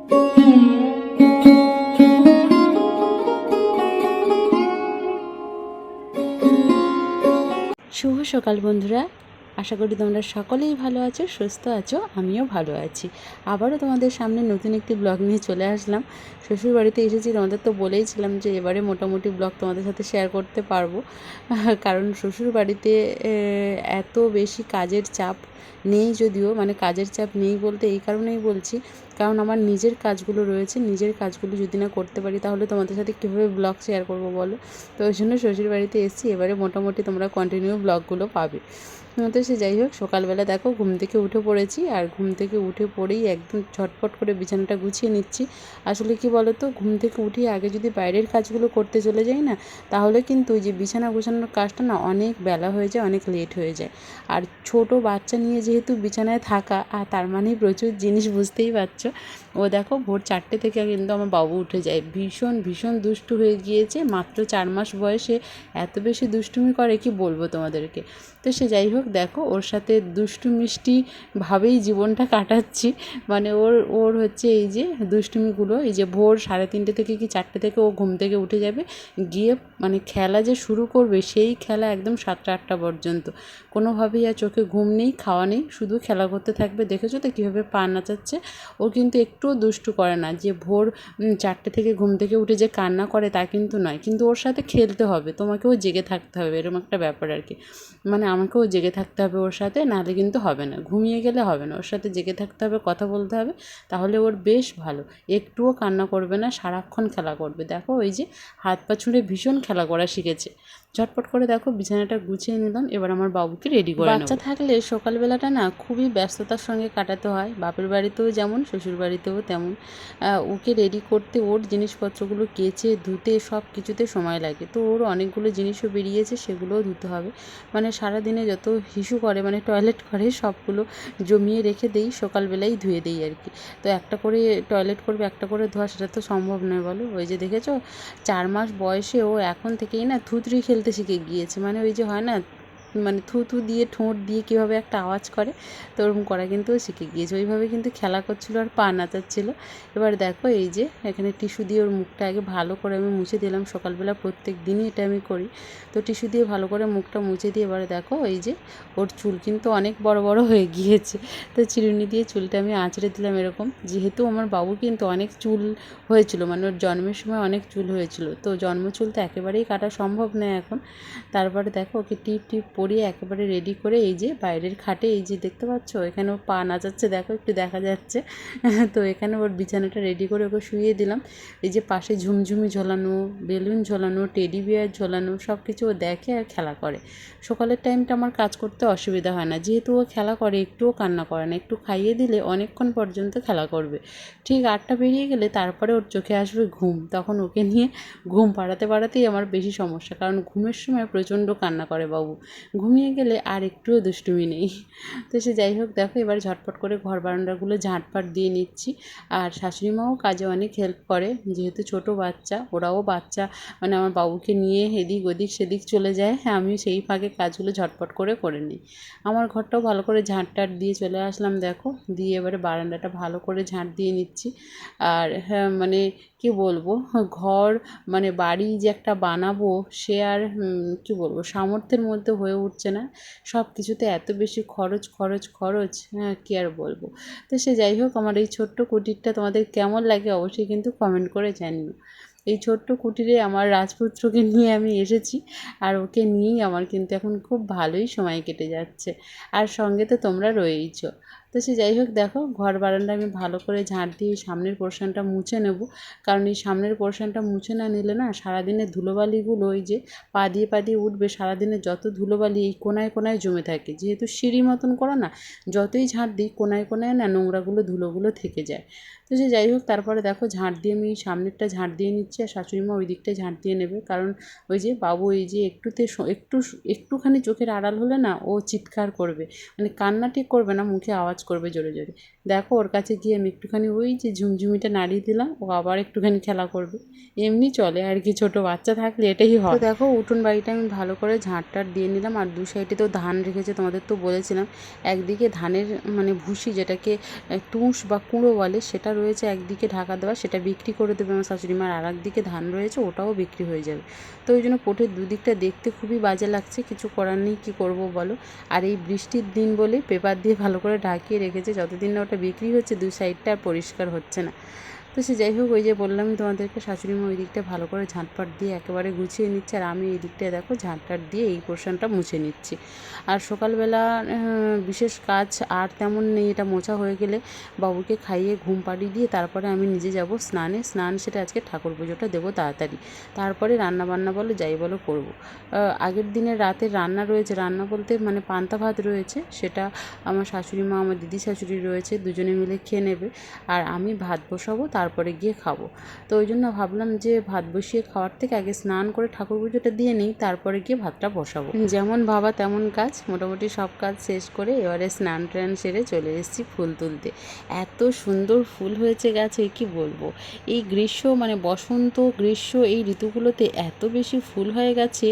শুভ সকাল বন্ধুরা, আশা করি তোমরা সকলেই ভালো আছো, সুস্থ আছো। আমিও ভালো আছি। আবারও তোমাদের সামনে নতুন একটি ব্লগ নিয়ে চলে আসলাম। শ্বশুর বাড়িতে এসেছি, তোমাদের তো বলেইছিলাম যে এবারে মোটামুটি ব্লগ তোমাদের সাথে শেয়ার করতে পারবো, কারণ শ্বশুর বাড়িতে এত বেশি কাজের চাপ নেই, যদিও মানে কাজের চাপ নেই বলতে এই কারণেই বলছি, কারণ আমার নিজের কাজগুলো রয়েছে। নিজের কাজগুলো যদি না করতে পারি তাহলে তোমাদের সাথে কীভাবে ব্লগ শেয়ার করবো বলো। তো ওই জন্য শ্বশুর বাড়িতে এসেছি, এবারে মোটামুটি তোমরা কন্টিনিউ ব্লগগুলো পাবে। তো সে যাই হোক, সকালবেলা দেখো ঘুম থেকে উঠে পড়েছি, আর ঘুম থেকে উঠে পড়েই একদম ঝটপট করে বিছানাটা গুছিয়ে নিচ্ছি। আসলে কি বলো তো, ঘুম থেকে উঠে আগে যদি বাইরের কাজগুলো করতে চলে যাই না, তাহলে কিন্তু ওই যে বিছানা গোছানোর কাজটা না অনেক বেলা হয়ে যায়, অনেক লেট হয়ে যায়। আর ছোট বাচ্চা নিয়ে যেহেতু বিছানায় থাকা, আর তার মানেই প্রচুর জিনিস, বুঝতেই পারছো। ও দেখো ভোর 4টে থেকে কিন্তু আমার বাবু উঠে যায়, ভীষণ ভীষণ দুষ্টু হয়ে গিয়েছে। মাত্র 4 মাস বয়সে এত বেশি দুষ্টুমি করে কি বলবো তোমাদেরকে। তো সে যাই হোক, দেখো ওর সাথে দুষ্টু মিষ্টিভাবেই জীবনটা কাটাচ্ছি। মানে ওর হচ্ছে এই যে দুষ্টুমিগুলো, এই যে ভোর 3:30 থেকে কি 4টে থেকে ও ঘুম থেকে উঠে যাবে, গিয়ে মানে খেলা যে শুরু করবে, সেই খেলা একদম 7টা-8টা পর্যন্ত। কোনোভাবেই আর চোখে ঘুম নেই, খাওয়া নেই, শুধু খেলা করতে থাকবে। দেখেছো তো কীভাবে পা নাচাচ্ছে। ও কিন্তু একটুও দুষ্টু করে না, যে ভোর 4টে থেকে ঘুম থেকে উঠে যে কান্না করে তা কিন্তু নয়, কিন্তু ওর সাথে খেলতে হবে, তোমাকেও জেগে থাকতে হবে, এরকম একটা ব্যাপার আর কি। মানে আমাকেও জেগে থাকতে হবে ওর সাথে, নাহলে কিন্তু হবে না, ঘুমিয়ে গেলে হবে না, ওর সাথে জেগে থাকতে হবে, কথা বলতে হবে, তাহলে ওর বেশ ভালো। একটুও কান্না করবে না, সারাক্ষণ খেলা করবে। দেখো ওই যে হাত পা ছুঁড়ে ভীষণ খেলা করা শিখেছে। ঝটপট করে দেখো বিছানাটা গুছিয়ে নিলাম, এবার আমার বাবুকে রেডি করে নেব। বাচ্চা থাকলে সকালবেলাটা না খুবই ব্যস্ততার সঙ্গে কাটাতে হয়, বাপের বাড়িতেও যেমন শ্বশুর বাড়িতেও তেমন। ওকে রেডি করতে, ওর জিনিসপত্রগুলো কেচে ধুতে সব কিছুতে সময় লাগে। তো ওর অনেকগুলো জিনিসও বেরিয়েছে, সেগুলোও ধুতে হবে। মানে সারাদিনে যত হিসু করে, মানে টয়লেট করে, সবগুলো জমিয়ে রেখে দেই, সকালবেলাই ধুয়ে দিই আর কি। তো একটা করে টয়লেট করবে, একটা করে ধোয়া, সেটা তো সম্ভব নয় বলো। ওই যে দেখেছো 4 মাস বয়সে ও এখন থেকেই না থুতরি খেলতে শিখে গিয়েছে। মানে ওই যে হয় না, মানে থু থু দিয়ে ঠোঁট দিয়ে কীভাবে একটা আওয়াজ করে, তো ওরকম করা কিন্তু ও শিখে গিয়েছে। ওইভাবে কিন্তু খেলা করছিলো আর পা নাচাচ্ছিলো। এবার দেখো এই যে এখানে টিস্যু দিয়ে ওর মুখটা আগে ভালো করে আমি মুছে দিলাম। সকালবেলা প্রত্যেক দিনই এটা আমি করি। তো টিস্যু দিয়ে ভালো করে মুখটা মুছে দিয়ে এবারে দেখো এই যে ওর চুল কিন্তু অনেক বড় বড় হয়ে গিয়েছে। তো চিরুনি দিয়ে চুলটা আমি আঁচড়ে দিলাম এরকম। যেহেতু আমার বাবু কিন্তু অনেক চুল হয়েছিল, মানে ওর জন্মের সময় অনেক চুল হয়েছিল, তো জন্ম চুল তো একেবারেই কাটা সম্ভব নয় এখন। তারপরে দেখো ওকে টিপ টিপ পরিয়ে একেবারে রেডি করে এই যে বাইরের খাটে, এই যে দেখতে পাচ্ছ এখানে ও পা নাচাচ্ছে, দেখো একটু দেখা যাচ্ছে। তো এখানে ওর বিছানাটা রেডি করে ওকে শুইয়ে দিলাম। এই যে পাশে ঝুমঝুমি ঝোলানো, বেলুন ঝোলানো, টেডি বিয়ার ঝোলানো, সব কিছু ও দেখে আর খেলা করে। সকালের টাইমটা আমার কাজ করতে অসুবিধা হয় না, যেহেতু ও খেলা করে, একটুও কান্না করে না। একটু খাইয়ে দিলে অনেকক্ষণ পর্যন্ত খেলা করবে। ঠিক 8টা পেরিয়ে গেলে তারপরে ওর চোখে আসবে ঘুম, তখন ওকে নিয়ে ঘুম পাড়াতে পাড়াতেই আমার বেশি সমস্যা, কারণ ঘুমের সময় প্রচণ্ড কান্না করে বাবু। ঘুমিয়ে গেলে আর একটুও দুষ্টুমি নেই। তো সে যাই হোক, দেখো এবার ঝটপট করে ঘর বারান্দাগুলো ঝাঁটফাট দিয়ে নিচ্ছি। আর শাশুড়ি মাও কাজে অনেক হেল্প করে, যেহেতু ছোট বাচ্চা, ওরাও বাচ্চা মানে আমার বাবুকে নিয়ে এদিক ওদিক সেদিক চলে যায়, হ্যাঁ আমিও সেই ফাঁকে কাজগুলো ঝটপট করে নিই। আমার ঘরটাও ভালো করে ঝাঁটটাট দিয়ে চলে আসলাম, দেখো দিয়ে এবারে বারান্দাটা ভালো করে ঝাঁট দিয়ে নিচ্ছি। আর হ্যাঁ মানে কী বলবো, ঘর মানে বাড়ি যে একটা বানাবো, সে আর কী বলবো, সামর্থ্যের মধ্যে হয়ে উঠছে না। সব কিছুতে এত বেশি খরচ খরচ খরচ, হ্যাঁ কী আর বলবো। তো সে যাই হোক, আমার এই ছোট্ট কুটিরটা তোমাদের কেমন লাগে অবশ্যই কিন্তু কমেন্ট করে জানিও। এই ছোট্ট কুটিরে আমার রাজপুত্রকে নিয়ে আমি এসেছি, আর ওকে নিয়েই আমার কিন্তু এখন খুব ভালোই সময় কেটে যাচ্ছে। আর সঙ্গে তো তোমরা রয়েইছো। তো সে যাই হোক, দেখো ঘর বারান্দা আমি ভালো করে ঝাঁট দিয়ে সামনের পোর্শনটা মুছে নেব, কারণ এই সামনের পোর্শনটা মুছে না নিলে না সারাদিনের ধুলোবালিগুলো ওই যে পা দিয়ে উঠবে, সারাদিনের যত ধুলোবালি এই কোনায় কোনায় জমে থাকে, যেহেতু সিঁড়ি মতন করা না, যতই ঝাঁট দিই কোনায় কোনায় না নোংরাগুলো ধুলোগুলো থেকে যায়। তো সে যাই হোক, তারপরে দেখো ঝাঁট দিয়ে আমি সামনেরটা ঝাঁট দিয়ে নিচ্ছি, আর শাশুড়ি মা ওই দিকটায় ঝাঁট দিয়ে নেবে, কারণ ওই যে বাবু এই যে একটুখানি চোখের আড়াল হলে না ও চিৎকার করবে, মানে কান্না ঠিক করবে না, মুখে আওয়াজ করবে জোরে জোরে। দেখো ওর কাছে গিয়ে আমি একটুখানি ওই যে ঝুমঝুমিটা নাড়িয়ে দিলাম, ও আবার একটুখানি খেলা করবে। এমনি চলে আর কি, ছোটো বাচ্চা থাকলে এটাই হয়। তো দেখো উঠোন বাড়িটা আমি ভালো করে ঝাঁটটার দিয়ে নিলাম। আর দু সাইডে তো ধান রেখেছে, তোমাদের তো বলেছিলাম। একদিকে ধানের মানে ভুসি, যেটাকে তুষ বা কুঁড়ো বলে, সেটা রয়েছে একদিকে ঢাকা দেওয়া, সেটা বিক্রি করে দেবে আমার শাশুড়ি মা। আর একদিকে ধান রয়েছে, ওটাও বিক্রি হয়ে যাবে। তো ওই জন্য কোঠের দুদিকটা দেখতে খুবই বাজে লাগছে, কিছু করার নেই, কী করবো বলো। আর এই বৃষ্টির দিন বলে পেপার দিয়ে ভালো করে ঢাকিয়ে রেখেছে, যতদিন না ওটা বিক্রি হচ্ছে দুই সাইডটা আর পরিষ্কার হচ্ছে না। তো সে যাই হোক, ওই যে বললামই তোমাদেরকে, শাশুড়ি মা ওই দিকটা ভালো করে ঝাঁটপাট দিয়ে একেবারে গুছিয়ে নিচ্ছে, আর আমি এই দিকটায় দেখো ঝাঁটটাট দিয়ে এই পোর্শনটা মুছে নিচ্ছি। আর সকালবেলা বিশেষ কাজ আর তেমন নেই, এটা মোছা হয়ে গেলে বাবুকে খাইয়ে ঘুম পাড়িয়ে দিয়ে তারপরে আমি নিজে যাব স্নানে। স্নান সেটা আজকে ঠাকুর পুজোটা দেবো তাড়াতাড়ি, তারপরে রান্নাবান্না বলো যাই বলো করবো। আগের দিনের রাতের রান্না রয়েছে, রান্না বলতে মানে পান্তা ভাত রয়েছে, সেটা আমার শাশুড়ি মা আমার দিদি শাশুড়ি রয়েছে, দুজনে মিলে খেয়ে নেবে। আর আমি ভাত বসাবো, তারপরে গিয়ে খাবো। তো ওই জন্য ভাবলাম যে ভাত বসিয়ে খাওয়ার থেকে আগে স্নান করে ঠাকুর পুজোটা দিয়ে নিই, তারপরে গিয়ে ভাতটা বসাবো। যেমন ভাবা তেমন কাজ, মোটামুটি সব কাজ শেষ করে এবারে স্নান টান সেরে চলে এসেছি ফুল তুলতে। এত সুন্দর ফুল হয়েছে গাছে কি বলবো। এই গ্রীষ্ম মানে বসন্ত গ্রীষ্ম এই ঋতুগুলোতে এত বেশি ফুল হয়ে গেছে,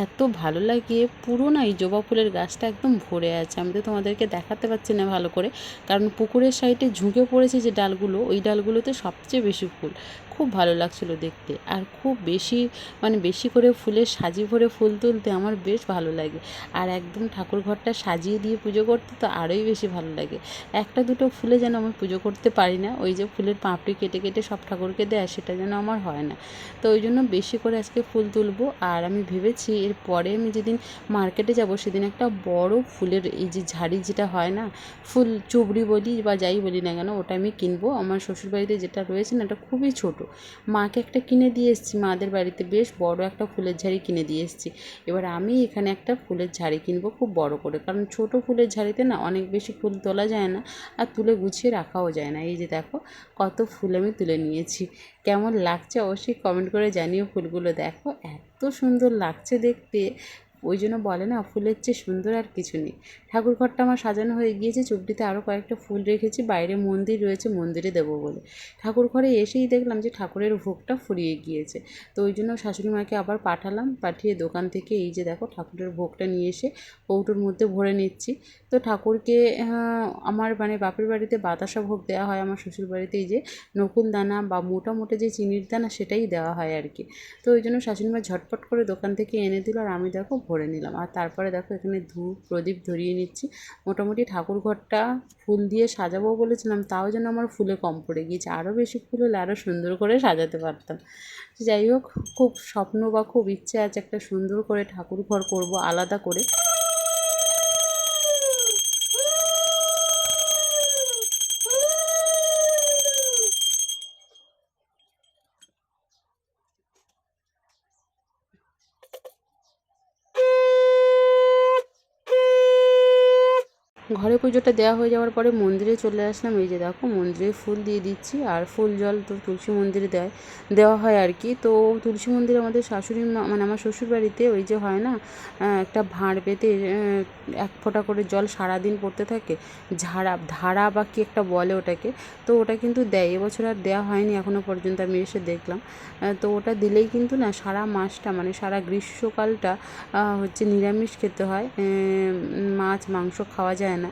এত ভালো লাগে। পুরো না এই জবা ফুলের গাছটা একদম ভরে আছে। আমি তো তোমাদেরকে দেখাতে পারছি না ভালো করে, কারণ পুকুরের সাইডে ঝুঁকে পড়েছে যে ডালগুলো, ওই ডালগুলোতে সবচেয়ে বেশি ফুল। খুব ভালো লাগছিলো দেখতে, আর খুব বেশি মানে বেশি করে ফুলের সাজি ভরে ফুল তুলতে আমার বেশ ভালো লাগে। আর একদম ঠাকুর ঘরটা সাজিয়ে দিয়ে পুজো করতে তো আরোই বেশি ভালো লাগে। একটা দুটো ফুলে যেন আমি পুজো করতে পারি না, ওই যে ফুলের পাপড়ি কেটে কেটে সব ঠাকুরকে দেয়, সেটা যেন আমার হয় না। তো ওই জন্য বেশি করে আজকে ফুল তুলবো। আর আমি ভেবেছি এরপরে আমি যেদিন মার্কেটে যাব সেদিন একটা বড় ফুলের এই যে ঝাড়ি যেটা হয় না, ফুল চুবড়ি বলি বা যাই বলি না কেন, ওটা আমি কিনবো। আমার শ্বশুরবাড়িতে যেটা রয়েছে না, এটা খুবই ছোট। মাকে একটা কিনে দিয়ে এসেছি, মাদের বাড়িতে বেশ বড় একটা ফুলের ঝাড়ি কিনে দিয়ে এসেছি। এবার আমি এখানে একটা ফুলের ঝাড়ি কিনবো খুব বড় করে, কারণ ছোট ফুলের ঝাড়িতে না অনেক বেশি ফুল তোলা যায় না, আর তুলে গুছিয়ে রাখাও যায় না। এই যে দেখো কত ফুল আমি তুলে নিয়েছি। কেমন লাগছে অবশ্যই কমেন্ট করে জানিও। ফুলগুলো দেখো এত সুন্দর লাগছে দেখতে, ওই জন্য বলে না ফুলের চেয়ে সুন্দর আর কিছু নেই। ঠাকুর ঘরটা আমার সাজানো হয়ে গিয়েছে, চুপড়িতে আরও কয়েকটা ফুল রেখেছি, বাইরে মন্দির রয়েছে, মন্দিরে দেবো বলে। ঠাকুর ঘরে এসেই দেখলাম যে ঠাকুরের ভোগটা ফুরিয়ে গিয়েছে। তো ওই জন্য শাশুড়ি মাকে আবার পাঠালাম, পাঠিয়ে দোকান থেকে এই যে দেখো ঠাকুরের ভোগটা নিয়ে এসে কৌটোর মধ্যে ভরে নিচ্ছি। তো ঠাকুরকে আমার মানে বাপের বাড়িতে বাতাসা ভোগ দেওয়া হয়, আমার শ্বশুর বাড়িতে এই যে নকুল দানা বা মোটা মোটা যে চিনির দানা সেটাই দেওয়া হয় আর কি। তো ওই জন্য শাশুড়ি মা ঝটপট করে দোকান থেকে এনে দিল, আর আমি দেখো ভরে নিলাম। আর তারপরে দেখো এখানে ধূপ প্রদীপ ধরিয়ে নিচ্ছি। মোটামুটি ঠাকুর ঘরটা ফুল দিয়ে সাজাবো বলেছিলাম, তাও যেন আমার ফুলে কম পড়ে গিয়েছে। আরও বেশি ফুল হলে আরও সুন্দর করে সাজাতে পারতাম। যাই হোক, খুব স্বপ্ন বা খুব ইচ্ছে আছে একটা সুন্দর করে ঠাকুর ঘর করবো আলাদা করে। ঘরে পুজোটা দেওয়া হয়ে যাওয়ার পরে মন্দিরে চলে আসলাম। এই যে দেখো মন্দিরে ফুল দিয়ে দিচ্ছি, আর ফুল জল তো তুলসী মন্দিরে দেওয়া হয় আর কি। তো তুলসী মন্দিরে আমাদের শাশুড়ি মা মানে আমার শ্বশুরবাড়িতে ওই যে হয় না, একটা ভাঁড় পেতে এক ফোঁটা করে জল সারাদিন পড়তে থাকে, ধারা বা কি একটা বলে ওটাকে। তো ওটা কিন্তু দেয়, এবছর আর দেওয়া হয়নি এখনও পর্যন্ত, আমি এসে দেখলাম। তো ওটা দিলেই কিন্তু না সারা মাসটা মানে সারা গ্রীষ্মকালটা হচ্ছে নিরামিষ খেতে হয়, মাছ মাংস খাওয়া যায় না।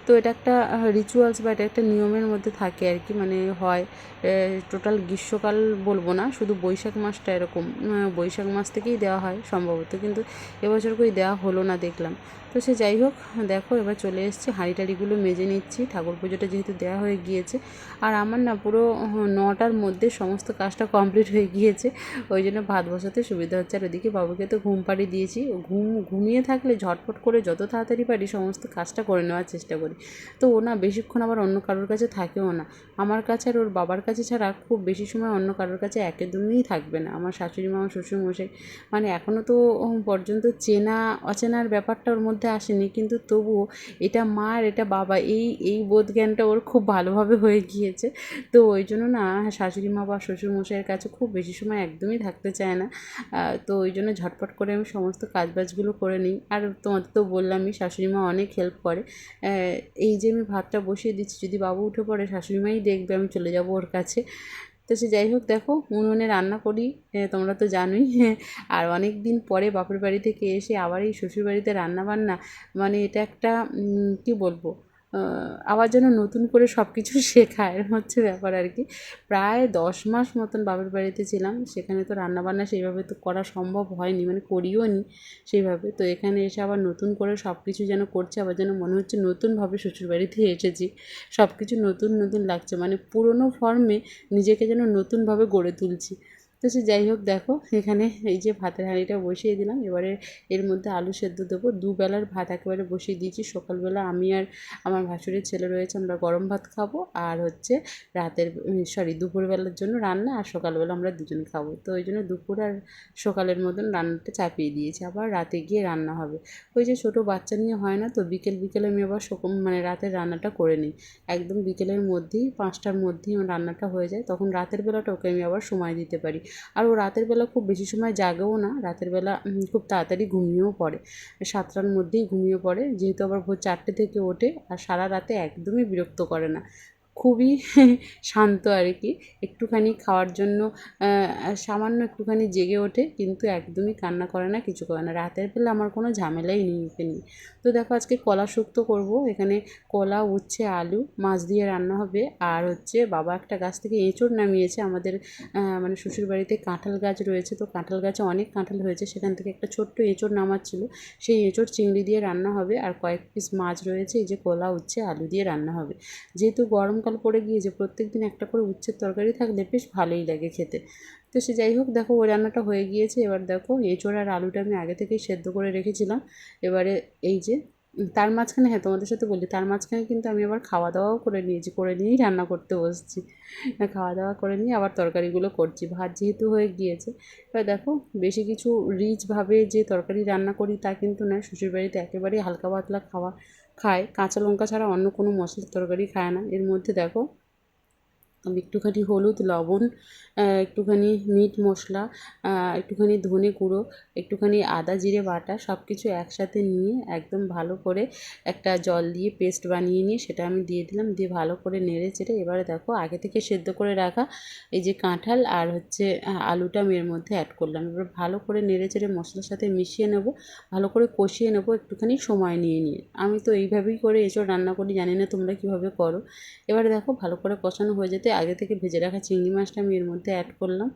তো এটা একটা রিচুয়ালস বা এটা একটা নিয়মের মধ্যে থাকে আর কি, মানে হয় টোটাল গ্রীষ্মকাল বলবো না, শুধু বৈশাখ মাসটা এরকম, বৈশাখ মাস থেকেই দেওয়া হয় সম্ভবত, কিন্তু এবছর কই দেওয়া হলো না দেখলাম। তো সে যাই হোক, দেখো এবার চলে এসেছি, হাঁড়ি টাড়িগুলো মেজে নিচ্ছি, ঠাকুর পুজোটা যেহেতু দেওয়া হয়ে গিয়েছে। আর আমার না পুরো 9টার মধ্যে সমস্ত কাজটা কমপ্লিট হয়ে গিয়েছে, ওই জন্য ভাত বসাতে সুবিধা হচ্ছে। আর ওদিকে বাবুকে তো ঘুম পাড়িয়ে দিয়েছি, ঘুমিয়ে থাকলে ঝটপট করে যত তাড়াতাড়ি পারি সমস্ত কাজটা করে নেওয়ার চেষ্টা করি। তো ও না বেশিক্ষণ আবার অন্য কারোর কাছে থাকেও না, আমার কাছে আর ওর বাবার কাছে ছাড়া খুব বেশি সময় অন্য কারোর কাছে একদমই থাকবে না। আমার শাশুড়ি মা, আমার শ্বশুরমশাই মানে এখনও তো পর্যন্ত চেনা অচেনার ব্যাপারটা ওর মধ্যে বলতে আসেনি, কিন্তু তবুও এটা মা আর এটা বাবা, এই বোধ জ্ঞানটা ওর খুব ভালোভাবে হয়ে গিয়েছে। তো ওই জন্য না শাশুড়ি মা বা শ্বশুরমশাইয়ের কাছে খুব বেশি সময় একদমই থাকতে চায় না। তো ওই জন্য ঝটপট করে আমি সমস্ত কাজবাজগুলো করে নিই। আর তোমাদের তো বললামই শাশুড়ি মা অনেক হেল্প করে। এই যে আমি ভাতটা বসিয়ে দিচ্ছি, যদি বাবু উঠে পড়ে শাশুড়ি মাই দেখবে, আমি চলে যাব ওর কাছে। তো সে যাই হোক, দেখো উনুনে রান্না করি, তোমরা তো জানোই। আর অনেক দিন পরে বাপের বাড়ি থেকে এসে আবার এই শ্বশুর বাড়িতে রান্না বান্না, মানে এটা একটা কী বলবো, আবার যেন নতুন করে সব কিছু শেখা, এরকম হচ্ছে ব্যাপার আর কি। প্রায় 10 মাস মতন বাপের বাড়িতে ছিলাম, সেখানে তো রান্নাবান্না সেইভাবে তো করা সম্ভব হয়নি, মানে করিও নি সেইভাবে। তো এখানে এসে আবার নতুন করে সব কিছু যেন করছে, আবার যেন মনে হচ্ছে নতুনভাবে শ্বশুরবাড়িতে এসেছি। সব কিছু নতুন নতুন লাগছে, মানে পুরনো ফর্মে নিজেকে যেন নতুনভাবে গড়ে তুলছি। তো সে যাই হোক, দেখো এখানে এই যে ভাতের হাঁড়িটা বসিয়ে দিলাম, এবারে এর মধ্যে আলু সেদ্ধ দেবো। দুবেলার ভাত একেবারে বসিয়ে দিয়েছি। সকালবেলা আমি আর আমার ভাসুরের ছেলে রয়েছে, আমরা গরম ভাত খাবো, আর হচ্ছে দুপুরবেলার জন্য রান্না, আর সকালবেলা আমরা দুজন খাবো। তো ওই জন্য দুপুর আর সকালের মতন রান্নাটা চাপিয়ে দিয়েছি, আবার রাতে গিয়ে রান্না হবে। ওই যে ছোটো বাচ্চা নিয়ে হয় না তো, বিকেল বিকেলে আমি আবার মানে রাতের রান্নাটা করে নিই। একদম বিকেলের মধ্যেই 5টার মধ্যেই আমার রান্নাটা হয়ে যায়, তখন রাতের বেলাটা ওকে আমি আবার সময় দিতে পারি। আর ও রাতের বেলা খুব বেশি সময় জাগেও না, রাতের বেলা খুব তাড়াতাড়ি ঘুমিয়েও পড়ে, 7টার মধ্যেই ঘুমিয়ে পড়ে, যেহেতু আবার ভোর 4টে থেকে ওঠে। আর সারা রাতে একদমই বিরক্ত করে না, খুবই শান্ত আর কি। একটুখানি খাওয়ার জন্য সামান্য একটুখানি জেগে ওঠে, কিন্তু একদমই কান্না করে না, কিছু করে না। রাতের বেলা আমার কোনো ঝামেলাই নেই ওকে নিয়ে। তো দেখো আজকে কলা শুক্তো করবো। এখানে কলা, উচ্ছে, আলু, মাছ দিয়ে রান্না হবে। আর হচ্ছে বাবা একটা গাছ থেকে এঁচোড় নামিয়েছে। আমাদের মানে শ্বশুরবাড়িতে কাঁঠাল গাছ রয়েছে, তো কাঁঠাল গাছে অনেক কাঁঠাল হয়েছে, সেখান থেকে একটা ছোট্ট এঁচোড় নামাচ্ছিল। সেই এঁচোড় চিংড়ি দিয়ে রান্না হবে। আর কয়েক পিস মাছ রয়েছে, এই যে কলা, উচ্ছে, আলু দিয়ে রান্না হবে। যেহেতু গরমকাল পড়ে গিয়েছে, প্রত্যেক দিন একটা করে উচ্ছের তরকারি থাকলে বেশ ভালোই লাগে খেতে। তো সে যাই হোক, দেখো ওই রান্নাটা হয়ে গিয়েছে। এবার দেখো এঁচোড় আর আলুটা আমি আগে থেকেই সেদ্ধ করে রেখেছিলাম। এবারে এই যে তার মাঝখানে, হ্যাঁ তোমাদের সাথে বলি, তার মাঝখানে কিন্তু আমি আবার খাওয়া দাওয়াও করে নিয়েছি, করে নিয়েই রান্না করতে বসছি। খাওয়া দাওয়া করে নিয়ে আবার তরকারিগুলো করছি, ভাত যেহেতু হয়ে গিয়েছে। এবার দেখো বেশি কিছু রিচভাবে যে তরকারি রান্না করি তা কিন্তু নয়, শ্বশুরবাড়িতে একেবারেই হালকা পাতলা খায়, কাঁচা লঙ্কা ছাড়া অন্য কোনো মশলার তরকারি খায় না। এর মধ্যে দেখো আমি একটুখানি হলুদ, লবণ, একটুখানি মিট মশলা, একটুখানি ধনে গুঁড়ো, একটুখানি আদা জিরে বাটা, সব কিছু একসাথে নিয়ে একদম ভালো করে একটা জল দিয়ে পেস্ট বানিয়ে নিয়ে সেটা আমি দিয়ে দিলাম, দিয়ে ভালো করে নেড়ে চেড়ে এবারে দেখো আগে থেকে সেদ্ধ করে রাখা এই যে কাঁঠাল আর হচ্ছে আলুটা আমি এর মধ্যে অ্যাড করলাম। এবার ভালো করে নেড়ে চেড়ে মশলার সাথে মিশিয়ে নেবো, ভালো করে কষিয়ে নেবো একটুখানি সময় নিয়ে। আমি তো এইভাবেই করে এসব রান্না করি, জানি না তোমরা কীভাবে করো। এবারে দেখো ভালো করে কষানো হয়ে যেতে আগে থেকে ভেজে রাখা চিংড়ি মাছটা আমি এর মধ্যে অ্যাড করলাম,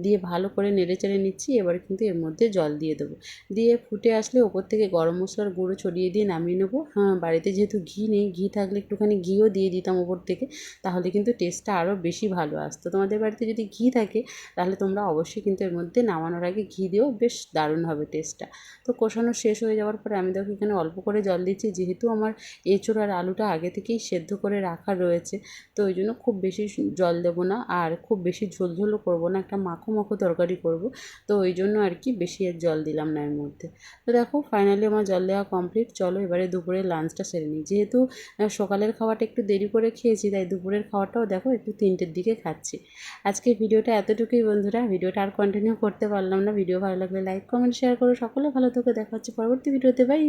দিয়ে ভালো করে নেড়ে চেড়ে নিচ্ছি। এবারে কিন্তু এর মধ্যে জল দিয়ে দেবো, দিয়ে ফুটে আসলে ওপর থেকে গরম মশলার গুঁড়ো ছড়িয়ে দিয়ে নামিয়ে নেবো। হ্যাঁ, বাড়িতে যেহেতু ঘি নেই, ঘি থাকলে একটুখানি ঘিও দিয়ে দিতাম ওপর থেকে, তাহলে কিন্তু টেস্টটা আরও বেশি ভালো আসতো। তোমাদের বাড়িতে যদি ঘি থাকে তাহলে তোমরা অবশ্যই কিন্তু এর মধ্যে নামানোর আগে ঘি দিও, বেশ দারুণ হবে টেস্টটা। তো কষানো শেষ হয়ে যাওয়ার পরে আমি দেখো এখানে অল্প করে জল দিচ্ছি, যেহেতু আমার এঁচোড় আর আলুটা আগে থেকেই সেদ্ধ করে রাখা রয়েছে, তো ওই জন্য খুব বেশি জল দেবো না, আর খুব বেশি ঝোলঝোলও করবো না, একটা মাখো মাখো তরকারি করব। তো ওই জন্য আর কি বেশি আর জল দিলাম না এর মধ্যে। তো দেখো ফাইনালি আমার জল দেওয়া কমপ্লিট। চলো এবারে দুপুরের লাঞ্চটা সেরে নিই। যেহেতু সকালের খাওয়াটা একটু দেরি করে খেয়েছি, তাই দুপুরের খাওয়াটাও দেখো একটু 3টের দিকে খাচ্ছি। আজকে ভিডিওটা এতটুকুই বন্ধুরা, ভিডিওটা আর কন্টিনিউ করতে পারলাম না। ভিডিও ভালো লাগলে লাইক, কমেন্ট, শেয়ার করো। সকলে ভালো থেকো, দেখা হচ্ছে পরবর্তী ভিডিওতে, বাই।